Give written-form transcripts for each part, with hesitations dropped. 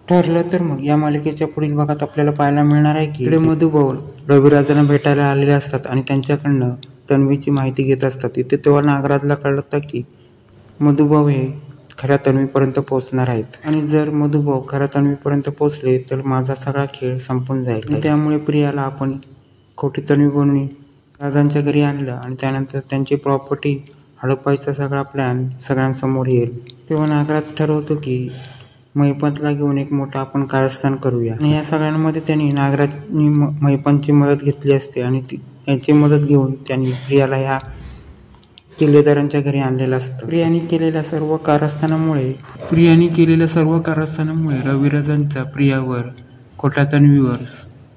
ठरलं तर मग या मालिकेच्या पुढील भागात आपल्याला पाहायला मिळणार आहे की इकडे मधुभाऊ रविराजांना भेटायला आलेले असतात आणि त्यांच्याकडनं तन्वीची माहिती घेत असतात. इथे तेव्हा नागराजला कळतं की मधुभाऊ हे खऱ्या तन्वीपर्यंत पोहोचणार आहेत आणि जर मधुभाऊ खऱ्या तन्वीपर्यंत पोहोचले तर माझा सगळा खेळ संपून जाईल. त्यामुळे प्रियाला आपण खोटी तन्वी बनवून राजांच्या घरी आणलं आणि त्यानंतर त्यांची प्रॉपर्टी हडपायचा सगळा प्लॅन सगळ्यांसमोर येईल. तेव्हा नागराज ठरवतो की महिपतला घेऊन एक मोठं आपण कारस्थान करूया आणि या सगळ्यांमध्ये त्यांनी नागराजनी महिपतची मदत घेतली असते आणि यांची मदत घेऊन त्यांनी प्रियाला ह्या किल्लेदारांच्या घरी आणलेलं असतं. प्रियाने केलेल्या सर्व कारस्थानामुळे रविराजांचा प्रियावर खोट्या तन्वीवर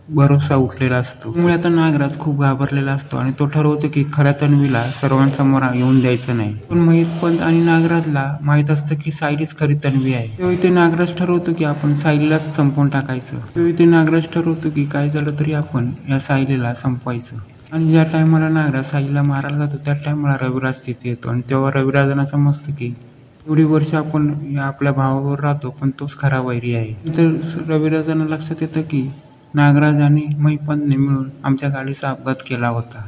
भरोसा उठलेला असतो. त्यामुळे आता नागराज खूप घाबरलेला असतो आणि तो ठरवतो की खऱ्या तन्वीला सर्वांसमोर येऊन द्यायचं नाही. पण महिपत आणि नागराजला माहित असतं की सायलीच खरी तन्वी आहे. तेव्हा इथे नागराज ठरवतो की आपण सायलीलाच संपवून टाकायचं. तेव्हा इथे नागराज ठरवतो की काय झालं तरी आपण या सायलीला संपवायचं. आणि ज्या टायमाला नागराज सायलीला मारायला जातो त्या टायमाला रविराज तिथे येतो आणि तेव्हा रविराजांना समजतं की एवढी वर्ष आपण आपल्या भावावर राहतो पण तोच खरा वैरी आहे. तर रविराजांना लक्षात येतं की नागराज आणि महिपतने मिळून आमच्या गाडीचा अपघात केला होता.